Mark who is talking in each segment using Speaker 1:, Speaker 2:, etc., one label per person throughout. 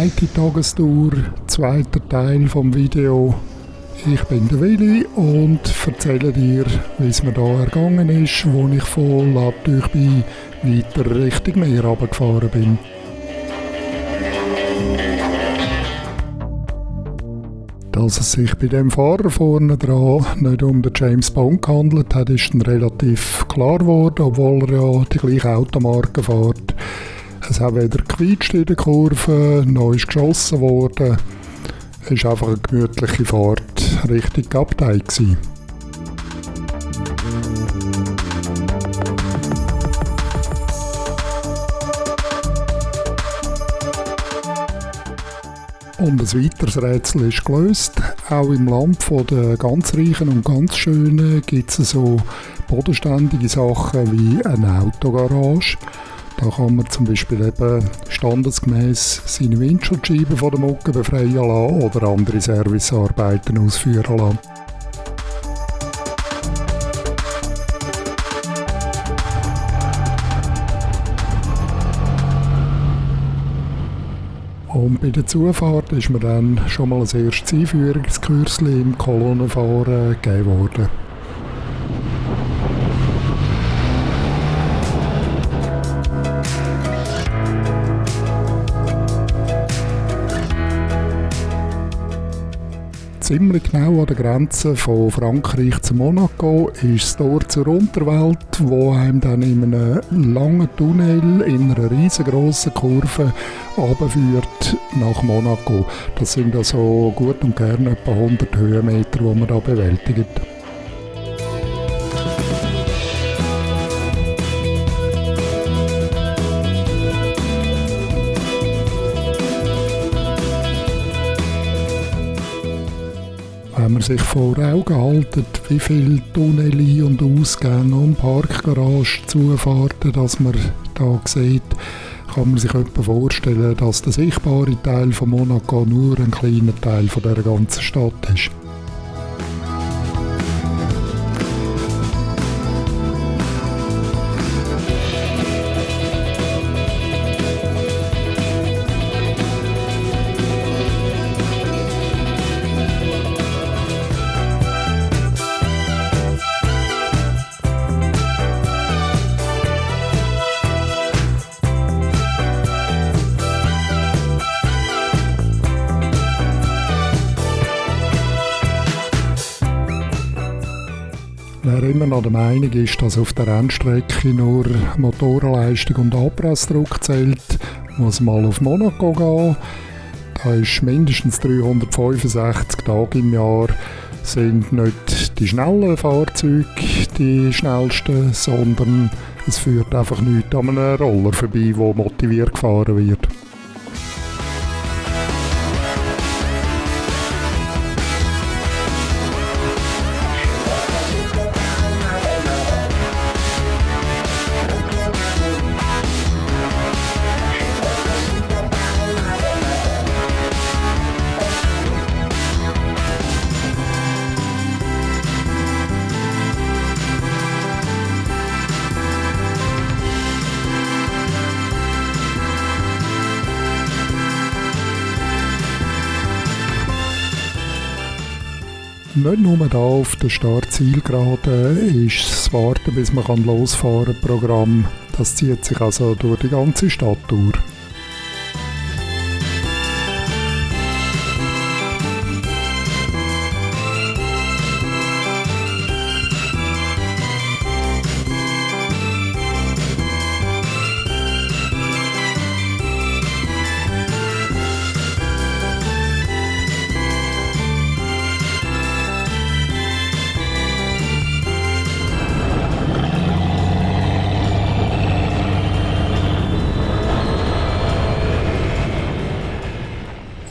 Speaker 1: zweite Tagestour, zweiter Teil vom Video. Ich bin der Willi und erzähle dir, wie es mir da ergangen ist, wo ich von Labtüchby weiter Richtung Meer runtergefahren bin. Dass es sich bei dem Fahrer vorne dran nicht um den James Bond gehandelt hat, ist dann relativ klar geworden, obwohl er ja die gleiche Automarke fährt. Es hat weder gequietscht in der Kurve, noch ist geschossen worden. Es war einfach eine gemütliche Fahrt Richtung Abtei gewesen. Und ein weiteres Rätsel ist gelöst. Auch im Land der ganz Reichen und ganz Schönen gibt es so bodenständige Sachen wie eine Autogarage. Da kann man zum Beispiel eben standesgemäß seine Windschutzscheiben von der Mucke befreien lassen oder andere Servicearbeiten ausführen lassen. Und bei der Zufahrt ist mir dann schon mal ein erstes Einführungskürzchen im Kolonnenfahren gegeben worden. Ziemlich genau an der Grenze von Frankreich zu Monaco ist das Tor zur Unterwelt, wo einem dann in einem langen Tunnel in einer riesengroßen Kurve runterführt nach Monaco. Das sind also gut und gern etwa 100 Höhenmeter, die man da bewältigt. Wenn man sich vor Augen hält, wie viele Tunnel und Ausgänge und Parkgaragen, Zufahrten, dass man da sieht, kann man sich etwa vorstellen, dass der sichtbare Teil von Monaco nur ein kleiner Teil von der ganzen Stadt ist. Wer immer noch der Meinung ist, dass auf der Rennstrecke nur Motorenleistung und Anpressdruck zählt, muss mal auf Monaco gehen. Da ist mindestens 365 Tage im Jahr sind nicht die schnellen Fahrzeuge die schnellsten, sondern es führt einfach nichts an einem Roller vorbei, der motiviert gefahren wird. Nicht nur hier auf der Start-Zielgerade ist das Warten, bis man losfahren kann, Programm. Das zieht sich also durch die ganze Stadt durch.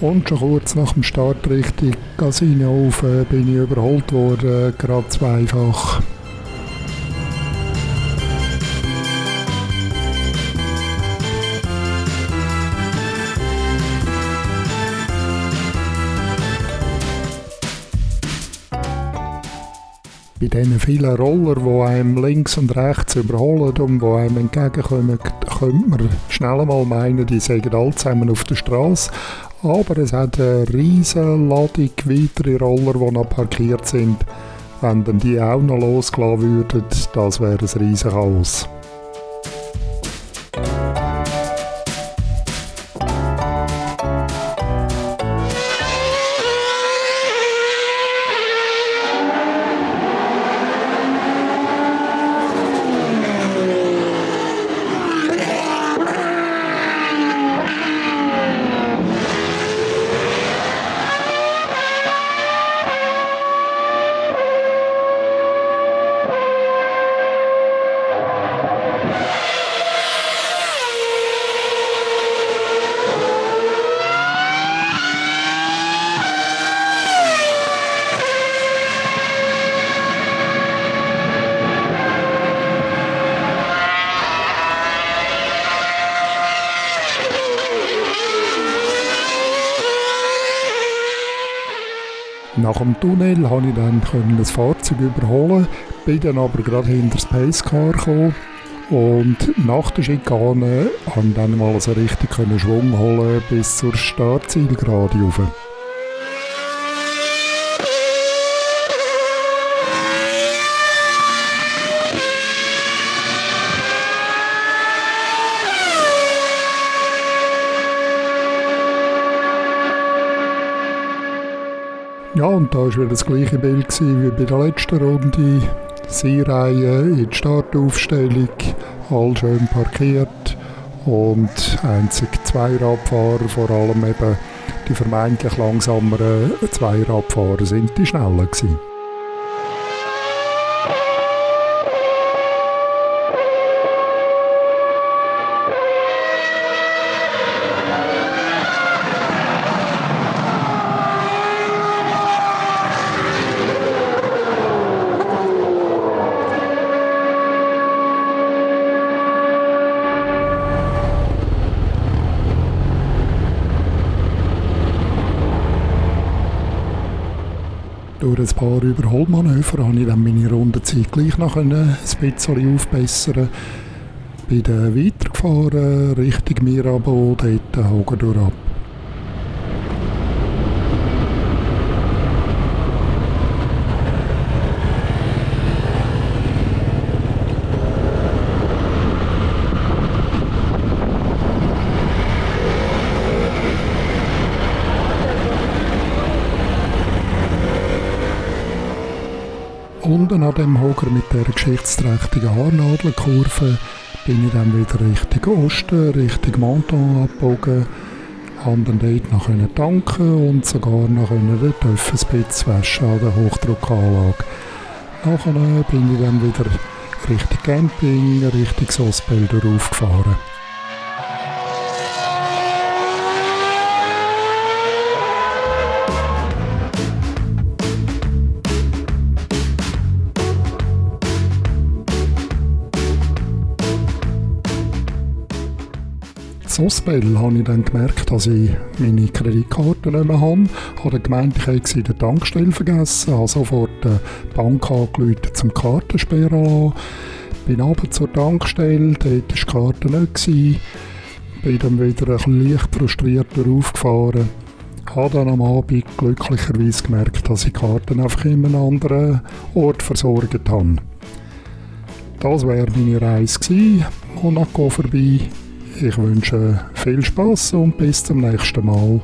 Speaker 1: Und schon kurz nach dem Start Richtung Casinohofen bin ich überholt worden, gerade zweifach. Bei diesen vielen Roller, die einem links und rechts überholen und die einem entgegenkommen, könnte man schnell mal meinen, die seien alle zusammen auf der Straße. Aber es hat eine riesige Ladung weitere Roller, die noch parkiert sind. Wenn dann die auch noch losgelassen würden, das wäre ein riesiges Chaos. Nach dem Tunnel konnte ich dann das Fahrzeug überholen, bin dann aber gerade hinter das Pacecar gekommen und nach der Schikane konnte ich dann mal so richtig Schwung holen bis zur Startzielgerade rauf. Ja, und da war wieder das gleiche Bild wie bei der letzten Runde. Seereihe in die Startaufstellung, all schön parkiert und einzig Zweiradfahrer, vor allem eben die vermeintlich langsameren Zweiradfahrer, sind die schneller gewesen. Durch ein paar Überholmanöver konnte ich dann meine Rundenzeit gleich noch ein bisschen aufbessern. Bin dann weitergefahren, Richtung Mirabeau, dort Hagedorn ab. Unten an dem Hoger mit der geschichtsträchtigen Haarnadelkurve bin ich dann wieder Richtung Osten, Richtung Menton abgebogen, konnte dann dort noch tanken und sogar noch den Töpfenspitz waschen an der Hochdruckanlage. Nachher bin ich dann wieder Richtung Camping, Richtung Sospelder aufgefahren. In Sospel habe ich dann gemerkt, dass ich meine Kreditkarte nicht mehr habe. Ich habe gemeint, ich hätte sie in der Tankstelle vergessen. Ich habe sofort die Bank angerufen zum Kartensperren lassen. Bin runter zur Tankstelle, dort war die Karte nicht. Bin dann wieder ein bisschen leicht frustrierter aufgefahren. Habe dann am Abend glücklicherweise gemerkt, dass ich die Karten einfach in einem anderen Ort versorgt habe. Das wäre meine Reise gewesen. Monaco vorbei. Ich wünsche viel Spass und bis zum nächsten Mal.